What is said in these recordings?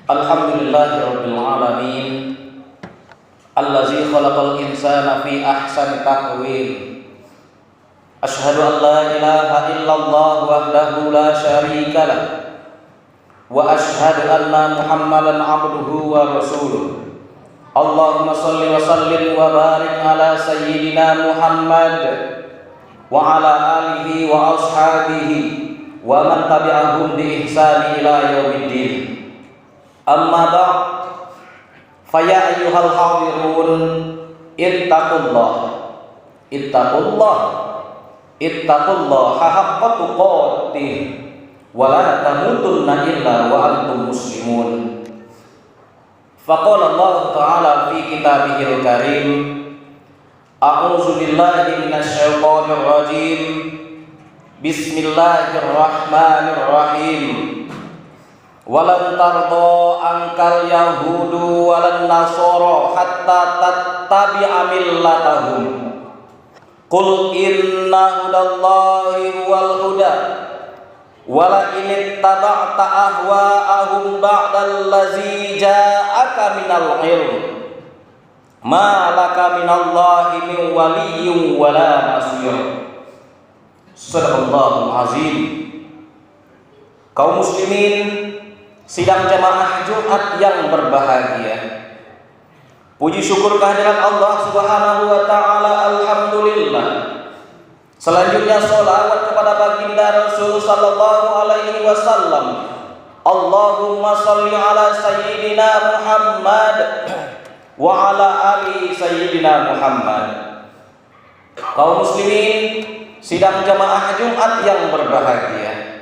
Alhamdulillahirabbil alamin allazi khalaqal insana fi ahsani taqwim. Asyhadu an la ilaha illallah wahdahu la syarika lah wa asyhadu anna Muhammadan abduhu wa rasuluh. Allahumma shalli wa sallim wa barik ala sayyidina Muhammad wa ala alihi wa ashabihi wa man tabi'ahum bi ihsani ila yaumiddin. Amma ba'd, faya ayyuhal hadirun, ittaqullah haqqa tuqatih wa la tamutunna illa wa antum muslimun. Faqala Allah Ta'ala fi kitabihil karim, a'udzu billahi minasy syaithanir rajim. Bismillahirrahmanirrahim. Walan tardo angkal yahudu walan nasoro hatta tattabi'a millatahum. Qul inna hudallahi wal huda wala in ittaba'ta ahwa'ahum ba'dal ladzi ja'aka minal ilm ma laka minallahi min waliyyin wala nasir. Sadaqallahul azim. Kaum muslimin sidang jamaah Jumat yang berbahagia, puji syukur kehadiran Allah Subhanahu wa Ta'ala, alhamdulillah. Selanjutnya sholawat kepada baginda Rasul sallallahu alaihi wasallam. Allahumma sholli ala sayyidina Muhammad wa ala ali sayyidina Muhammad. Kaum muslimin sidang jamaah Jumat yang berbahagia,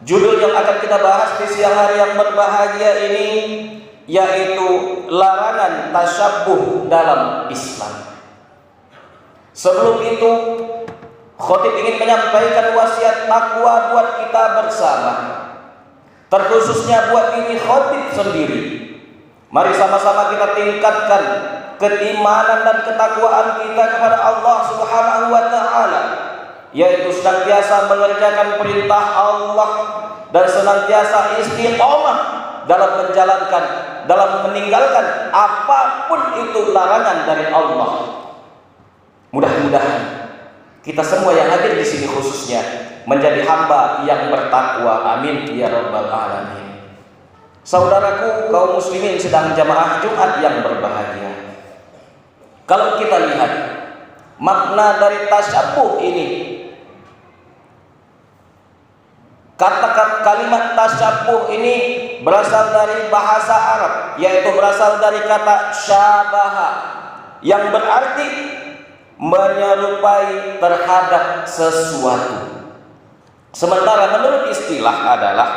judul yang akan kita bahas di siang hari yang berbahagia ini yaitu larangan tasyabbuh dalam Islam. Sebelum itu, khotib ingin menyampaikan wasiat takwa buat kita bersama, terkhususnya buat diri khotib sendiri. Mari sama-sama kita tingkatkan keimanan dan ketakwaan kita kepada Allah Subhanahu wa Ta'ala, yaitu senantiasa mengerjakan perintah Allah dan senantiasa istiqomah dalam menjalankan, dalam meninggalkan apapun itu larangan dari Allah. Mudah-mudahan kita semua yang hadir di sini khususnya menjadi hamba yang bertakwa. Amin ya rabbal alamin. Saudaraku kaum muslimin sedang jamaah Jumat yang berbahagia, kalau kita lihat makna dari tasyabbuh ini, kalimat tasyabbuh ini berasal dari bahasa Arab, yaitu berasal dari kata syabaha yang berarti menyerupai terhadap sesuatu. Sementara menurut istilah adalah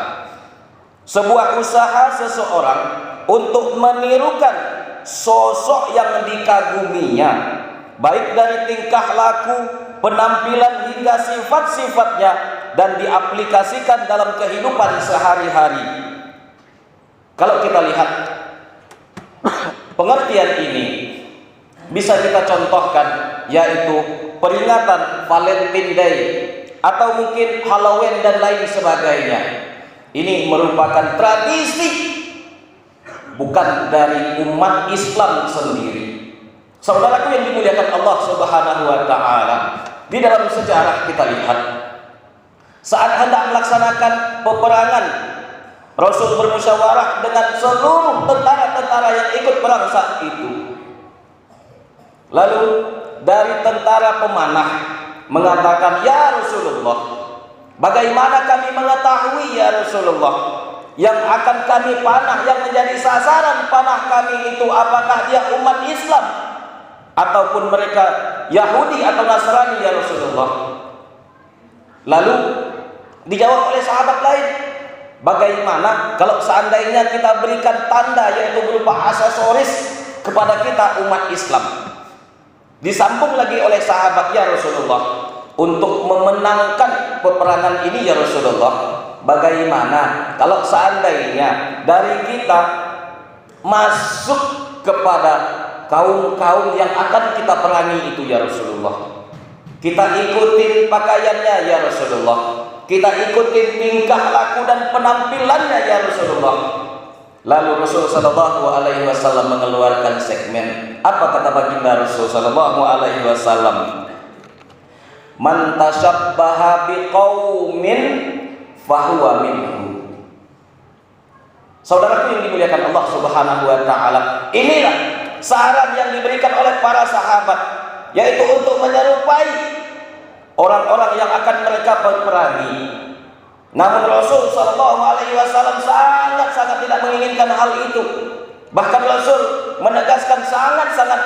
sebuah usaha seseorang untuk menirukan sosok yang dikaguminya, baik dari tingkah laku, penampilan hingga sifat-sifatnya, dan diaplikasikan dalam kehidupan sehari-hari. Kalau kita lihat pengertian ini bisa kita contohkan, yaitu peringatan Valentine Day atau mungkin Halloween dan lain sebagainya. Ini merupakan tradisi bukan dari umat Islam sendiri. Saudaraku yang dimuliakan Allah Subhanahu wa Ta'ala, di dalam sejarah kita lihat saat hendak melaksanakan peperangan, Rasul bermusyawarah dengan seluruh tentara-tentara yang ikut perang saat itu. Lalu dari tentara pemanah mengatakan, "Ya Rasulullah, bagaimana kami mengetahui ya Rasulullah yang akan kami panah, yang menjadi sasaran panah kami itu apakah dia umat Islam ataupun mereka Yahudi atau Nasrani ya Rasulullah?" Lalu dijawab oleh sahabat lain, "Bagaimana kalau seandainya kita berikan tanda yaitu berupa aksesoris kepada kita umat Islam?" Disambung lagi oleh sahabat, "Ya Rasulullah, untuk memenangkan peperangan ini ya Rasulullah, bagaimana kalau seandainya dari kita masuk kepada kaum-kaum yang akan kita perangi itu ya Rasulullah, kita ikutin pakaiannya ya Rasulullah, kita ikutin tingkah laku dan penampilannya ya Rasulullah. Lalu Rasul sallallahu alaihi wasallam mengeluarkan segmen. Apa kata baginda Rasul sallallahu alaihi wasallam? Man tashabbaha biqaumin fahuwa minhum. Saudaraku yang dimuliakan Allah Subhanahu wa taala, inilah saran yang diberikan oleh para sahabat, yaitu untuk menyerupai orang-orang yang akan mereka berperangi. Namun Rasul sallallahu alaihi wasallam sangat-sangat tidak menginginkan hal itu. Bahkan Rasul menegaskan sangat-sangat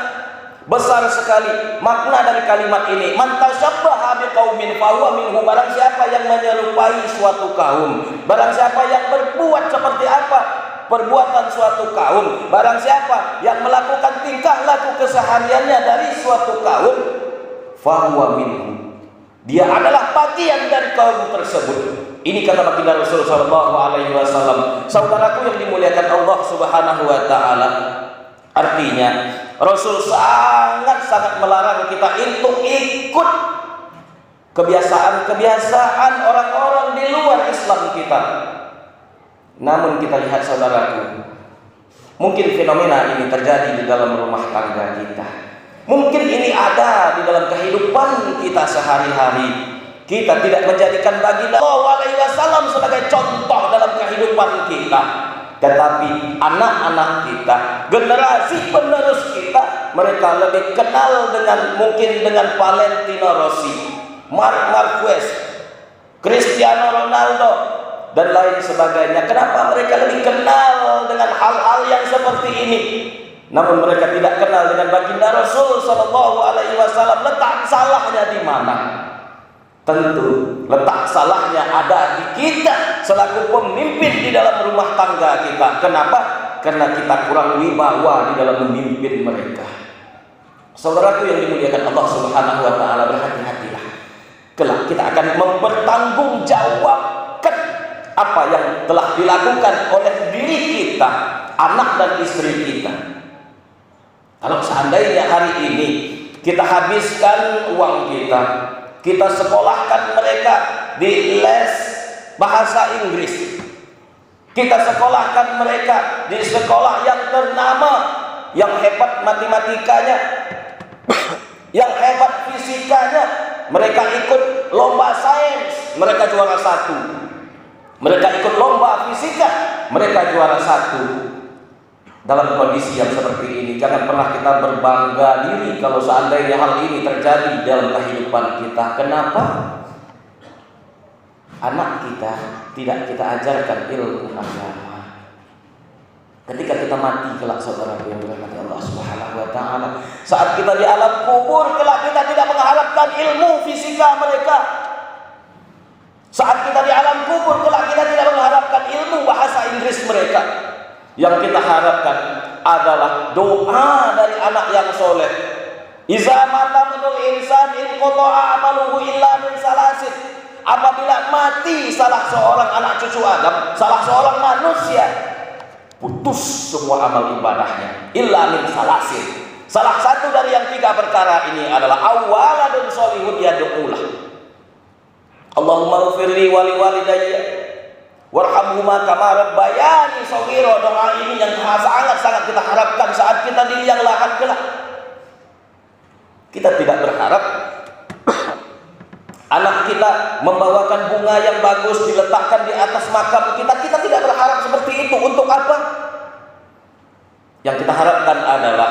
besar sekali makna dari kalimat ini. Man tashabbaha biqaumin fahuwa minhum. Barang siapa yang menyerupai suatu kaum, barang siapa yang berbuat seperti apa perbuatan suatu kaum, barang siapa yang melakukan tingkah laku kesehariannya dari suatu kaum, fahuwa minhum, dia adalah bagian dari kaum tersebut. Ini kata baginda Rasul sallallahu alaihi wasallam. Saudaraku yang dimuliakan Allah Subhanahu wa taala, artinya Rasul sangat-sangat melarang kita untuk ikut kebiasaan-kebiasaan orang-orang di luar Islam kita. Namun kita lihat saudaraku, mungkin fenomena ini terjadi di dalam rumah tangga kita. Mungkin ini ada di dalam kehidupan kita sehari-hari. Kita tidak menjadikan baginda Sallallahu Alaihi Wasallam sebagai contoh dalam kehidupan kita. Tetapi anak-anak kita, generasi penerus kita, mereka lebih kenal mungkin dengan Valentino Rossi, Marc Marquez, Cristiano Ronaldo, dan lain sebagainya. Kenapa mereka lebih kenal dengan hal-hal yang seperti ini? Namun mereka tidak kenal dengan baginda Rasul Sallallahu Alaihi Wasallam. Letak salahnya di mana? Tentu letak salahnya ada di kita selaku pemimpin di dalam rumah tangga kita. Kenapa? Karena kita kurang wibawa di dalam memimpin mereka. Saudaraku yang dimuliakan Allah Subhanahu wa taala, berhati-hatilah. Kelak kita akan mempertanggungjawabkan apa yang telah dilakukan oleh diri kita, anak dan istri kita. Kalau seandainya hari ini kita habiskan uang kita sekolahkan mereka di les bahasa Inggris, kita sekolahkan mereka di sekolah yang ternama, yang hebat matematikanya, yang hebat fisikanya, mereka ikut lomba sains, mereka juara 1, mereka ikut lomba fisika, mereka juara 1. Dalam kondisi yang seperti ini, jangan pernah kita berbangga diri kalau seandainya hal ini terjadi dalam kehidupan kita. Kenapa? Anak kita tidak kita ajarkan ilmu agama. Ketika kita mati kelak, saudaraku yang dirahmati Allah Subhanahu wa taala, saat kita di alam kubur kelak, kita tidak mengharapkan ilmu fisika mereka. Saat kita di alam kubur kelak, kita tidak mengharapkan ilmu bahasa Inggris mereka. Yang kita harapkan adalah doa dari anak yang soleh. Iza mata minul insan in qata'a amaluhu illa min salasin. Apabila mati salah seorang anak cucu Adam, salah seorang manusia, putus semua amal ibadahnya illa min salasin. Salah satu dari yang 3 perkara ini adalah awaladun sholihun yad'ulah. Allahumma ighfirli wa li walidayya warhamhuma kama rabbayani shaghira. Doa ini yang sangat-sangat kita harapkan saat kita di liang lahat kelak. Kita tidak berharap anak kita membawakan bunga yang bagus diletakkan di atas makam kita. Kita tidak berharap seperti itu. Untuk apa? Yang kita harapkan adalah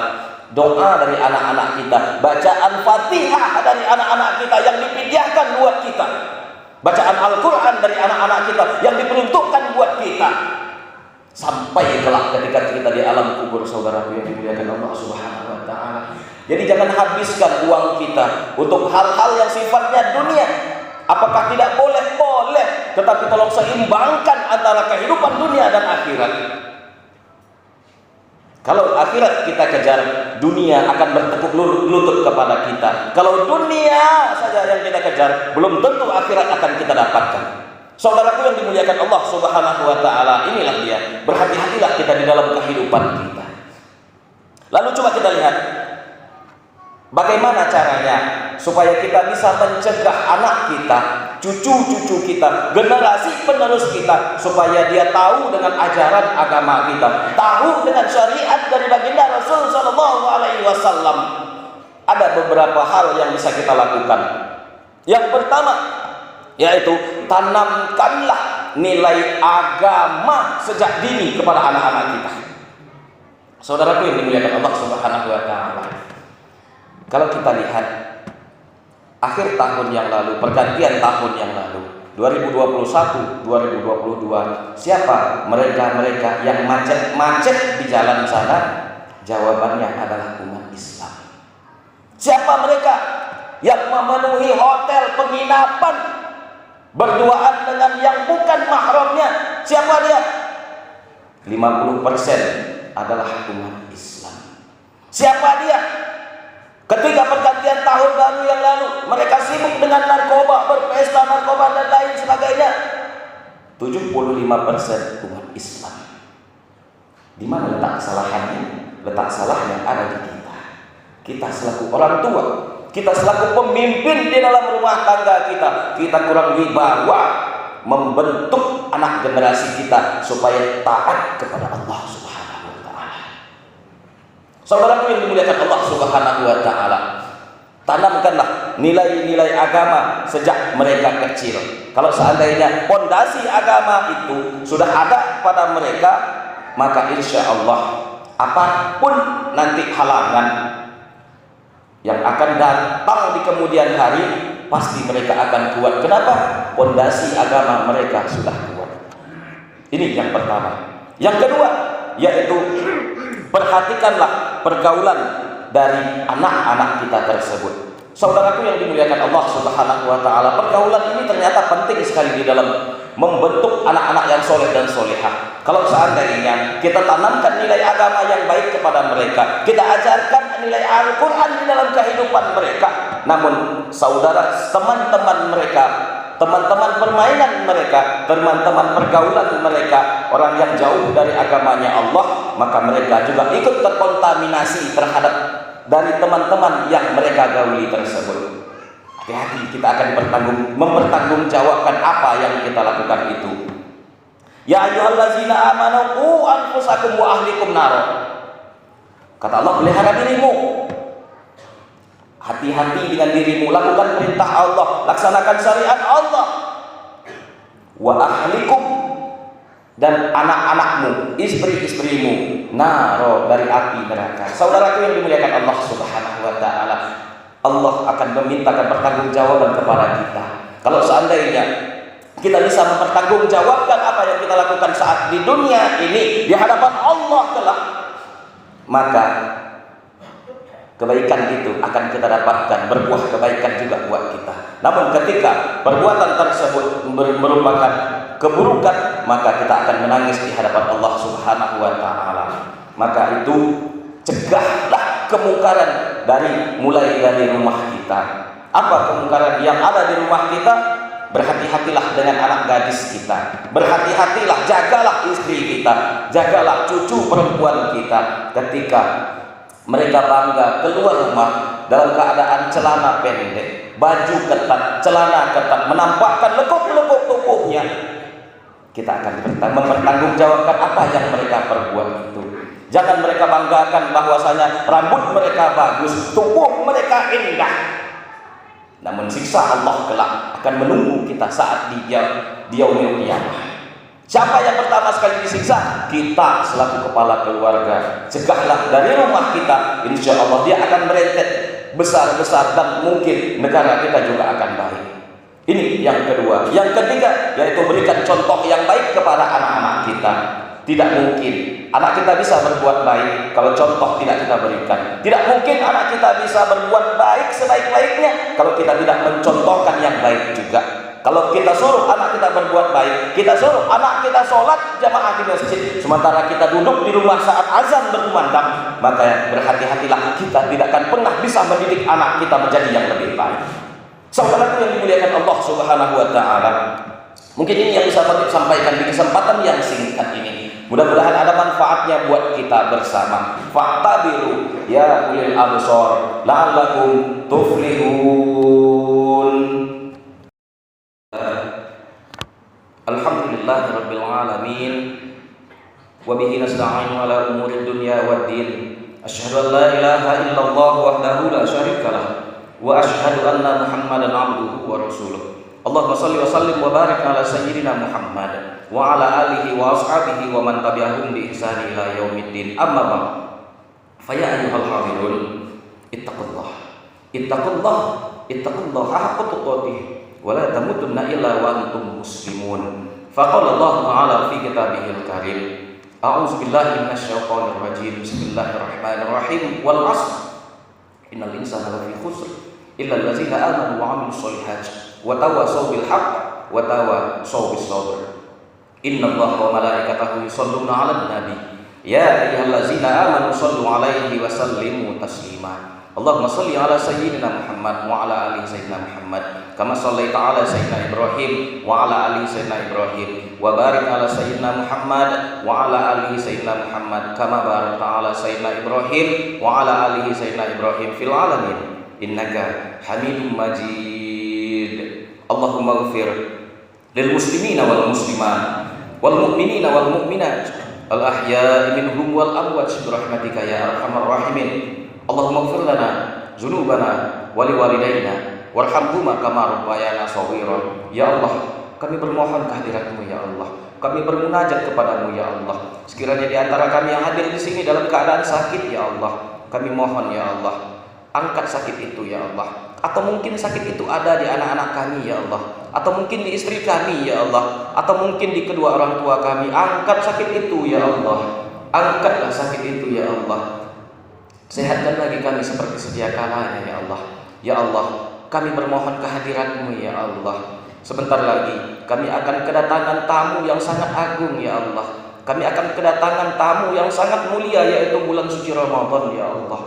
doa dari anak-anak kita, bacaan Fatihah dari anak-anak kita yang dipidyahkan buat kita, bacaan Al-Quran dari anak-anak kita yang diperuntukkan buat kita. Sampai kelak ketika kita di alam kubur, saudaraku yang dimuliakan Allah Subhanahu wa taala. Jadi jangan habiskan uang kita untuk hal-hal yang sifatnya dunia. Apakah tidak boleh? Boleh. Tetapi tolong seimbangkan antara kehidupan dunia dan akhirat. Kalau akhirat kita kejar, dunia akan bertekuk lutut kepada kita. Kalau dunia saja yang kita kejar, belum tentu akhirat akan kita dapatkan. Saudaraku yang dimuliakan Allah Subhanahu wa taala, inilah dia. Berhati-hatilah kita di dalam kehidupan kita. Lalu coba kita lihat bagaimana caranya supaya kita bisa mencegah anak kita cucu-cucu kita, generasi penerus kita, supaya dia tahu dengan ajaran agama kita, tahu dengan syariat dari baginda Rasul sallallahu alaihi wasallam. Ada beberapa hal yang bisa kita lakukan. Yang pertama yaitu tanamkanlah nilai agama sejak dini kepada anak-anak kita. Saudaraku yang dimuliakan Allah Subhanahu wa taala. Kalau kita lihat akhir tahun yang lalu, pergantian tahun yang lalu, 2021, 2022, siapa mereka-mereka yang macet-macet di jalan sana? Jawabannya adalah umat Islam. Siapa mereka yang memenuhi hotel penginapan berduaan dengan yang bukan mahramnya? Siapa dia? 50% adalah umat Islam. Siapa dia? Ketika pergantian tahun baru yang lalu, mereka sibuk dengan narkoba, berpesta narkoba dan lain sebagainya. 75% umat Islam. Di mana letak kesalahannya? Letak salahnya ada di kita. Kita selaku orang tua, kita selaku pemimpin di dalam rumah tangga kita kurang wibawa membentuk anak generasi kita supaya taat kepada Allah Subhanahu wa taala. Saudaraku yang dimuliakan Allah Subhanahu wa taala, tanamkanlah nilai-nilai agama sejak mereka kecil. Kalau seandainya pondasi agama itu sudah ada pada mereka, maka insya Allah apapun nanti halangan yang akan datang di kemudian hari, pasti mereka akan kuat. Kenapa? Pondasi agama mereka sudah kuat. Ini yang pertama. Yang kedua, yaitu perhatikanlah pergaulan dari anak-anak kita tersebut. Saudaraku yang dimuliakan Allah Subhanahu wa taala, pergaulan ini ternyata penting sekali di dalam membentuk anak-anak yang soleh dan solehah. Kalau seandainya kita tanamkan nilai agama yang baik kepada mereka, kita ajarkan nilai Al-Quran di dalam kehidupan mereka, namun saudara, teman-teman mereka, teman-teman permainan mereka, teman-teman pergaulan mereka, orang yang jauh dari agamanya Allah, maka mereka juga ikut terkontaminasi terhadap dari teman-teman yang mereka gauli tersebut. Hati-hati, kita akan mempertanggungjawabkan apa yang kita lakukan itu. Ya ayyuhallazina amanu qu anfusakum wa ahlikum nar. Kata Allah, pelihara dirimu. Hati-hati dengan dirimu, lakukan perintah Allah, laksanakan syariat Allah. Wa ahlikum, dan anak-anakmu, istri-istrimu, naro, dari api neraka. Saudaraku yang dimuliakan Allah Subhanahu wa taala, Allah akan memintakan pertanggungjawaban kepada kita. Kalau seandainya kita bisa mempertanggungjawabkan apa yang kita lakukan saat di dunia ini di hadapan Allah kelak, maka kebaikan itu akan kita dapatkan, berbuah kebaikan juga buat kita. Namun ketika perbuatan tersebut merupakan keburukan, maka kita akan menangis di hadapan Allah Subhanahu wa taala. Maka itu cegahlah kemungkaran mulai dari rumah kita. Apa kemungkaran yang ada di rumah kita? Berhati-hatilah dengan anak gadis kita, berhati-hatilah, jagalah istri kita, jagalah cucu perempuan kita ketika mereka bangga keluar rumah dalam keadaan celana pendek, baju ketat, celana ketat, menampakkan lekuk-lekuk tubuhnya. Kita akan mempertanggungjawabkan apa yang mereka perbuat itu. Jangan mereka banggakan bahwasanya rambut mereka bagus, tubuh mereka indah. Namun siksa Allah kelak akan menunggu kita saat di yaumil qiyamah. Siapa yang pertama sekali disiksa? Kita selaku kepala keluarga. Cegahlah dari rumah kita, insya Allah dia akan merentet besar-besar, dan mungkin negara kita juga akan baik. Ini yang kedua. Yang ketiga, yaitu berikan contoh yang baik kepada anak-anak kita. Tidak mungkin anak kita bisa berbuat baik kalau contoh tidak kita berikan. Tidak mungkin anak kita bisa berbuat baik sebaik-baiknya kalau kita tidak mencontohkan yang baik juga. Kalau kita suruh anak kita berbuat baik, kita suruh anak kita sholat jamaah di masjid, sementara kita duduk di rumah saat azan berkumandang, maka berhati-hatilah, kita tidak akan pernah bisa mendidik anak kita menjadi yang lebih baik. Saudaraku yang dimuliakan Allah Subhanahu wa taala, mungkin ini yang bisa Khatib sampaikan di kesempatan yang singkat ini. Mudah-mudahan ada manfaatnya buat kita bersama. Fa'tabiru ya ulil absar la'allakum tuflihun. alamin. Wa bihi nasta'inu ala umuri dunya waddin. Asyhadu an la ilaha illallah wahdahu la syarikalah wa asyhadu anna Muhammadan abduhu wa rasuluh. Allahumma shalli wa sallim wa barik ala sayyidina Muhammad wa ala alihi wa ashabihi wa man tabi'ahum bi ihsan ila yaumiddin. Amma ba'd. Fa ya ayyuhal hadirun, ittaqullah haqqa tuqatih wa la tamutunna illa wa antum muslimun. Faqala Allah Ta'ala fi kitabihil karim, a'udzu billahi minasy syaithanir rajim. Bismillahirrahmanirrahim. Wal 'ashr innal insana lafi khusr illa allazina amanu wa 'amilus shalihat wa tawassaw bil haqq wa tawassaw bis sabr. Innallaha wa malaikatahu yusholluna 'alan nabi ya ayyuhallazina amanu shallu 'alaihi wa sallimu taslima. Allahumma shalli 'ala sayyidina Muhammad wa 'ala ali sayyidina Muhammad kama shallaita 'ala sayyidina Ibrahim wa 'ala ali sayyidina Ibrahim wa barik 'ala sayyidina Muhammad wa 'ala ali sayyidina Muhammad kama barakta 'ala sayyidina Ibrahim wa 'ala ali sayyidina Ibrahim fil 'alamin innaka Hamidum Majid. Allahumma ighfir lil muslimina wal muslimat wal mu'minina wal mu'minat al ahya'i minhum wal amwat bi rahmatika ya arhamar rahimin. Allahumma ighfir lana dzunubana wa liwalidayna warhamhuma kama rabbayana shaghira. Ya Allah, kami bermohon kehadirat-Mu ya Allah. Kami bermunajat kepadamu ya Allah. Sekiranya di antara kami yang hadir di sini dalam keadaan sakit ya Allah, kami mohon ya Allah, angkat sakit itu ya Allah. Atau mungkin sakit itu ada di anak-anak kami ya Allah, atau mungkin di istri kami ya Allah, atau mungkin di kedua orang tua kami. Angkat sakit itu ya Allah. Angkatlah sakit itu ya Allah. Sehatkan lagi kami seperti sedia kalanya ya Allah. Ya Allah, kami bermohon kehadirat-Mu ya Allah. Sebentar lagi kami akan kedatangan tamu yang sangat agung ya Allah. Kami akan kedatangan tamu yang sangat mulia, yaitu bulan suci Ramadan ya Allah.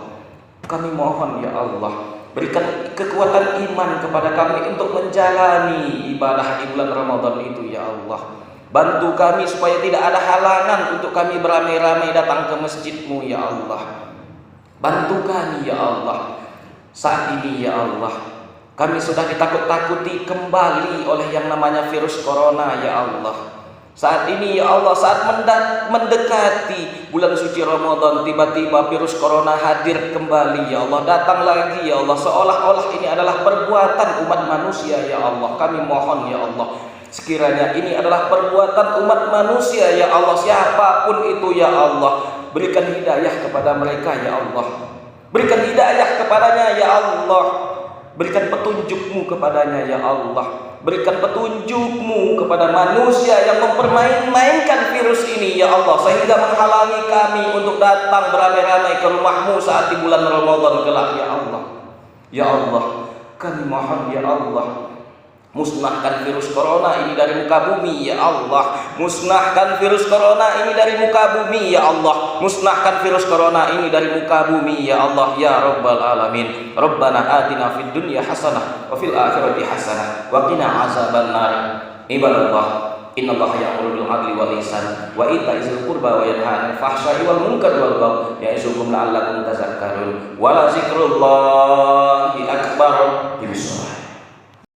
Kami mohon ya Allah, berikan kekuatan iman kepada kami untuk menjalani ibadah di bulan Ramadan itu ya Allah. Bantu kami supaya tidak ada halangan untuk kami beramai-ramai datang ke masjid-Mu ya Allah. Bantu kami ya Allah. Saat ini ya Allah, kami sudah ditakut-takuti kembali oleh yang namanya virus corona ya Allah. Saat ini ya Allah, saat mendekati bulan suci Ramadan, tiba-tiba virus corona hadir kembali ya Allah. Datang lagi ya Allah, seolah-olah ini adalah perbuatan umat manusia ya Allah. Kami mohon ya Allah, sekiranya ini adalah perbuatan umat manusia ya Allah, siapapun itu ya Allah, berikan hidayah kepada mereka ya Allah. Berikan hidayah kepadanya ya Allah. Berikan petunjuk-Mu kepadanya ya Allah. Berikan petunjuk-Mu kepada manusia yang mempermain-mainkan virus ini ya Allah, sehingga menghalangi kami untuk datang beramai-ramai ke rumah-Mu saat di bulan Ramadan kelak ya Allah. Ya Allah, kami mohon ya Allah, musnahkan virus corona ini dari muka bumi ya Allah. Musnahkan virus corona ini dari muka bumi ya Allah. Musnahkan virus corona ini dari muka bumi ya Allah ya Rabbal Alamin. Rabbana atina fid dunya hasanah wa fil akhirati hasanah wa qina azabannar. Ibadallah, innallaha ya'muru bil 'adli wal ihsan wa ita'i dzil qurba wa yanha 'anil fahsya'i wal munkari wal baghi ya'izukum la'allakum tadhakkarun. Wa la dzikrullahi akbar.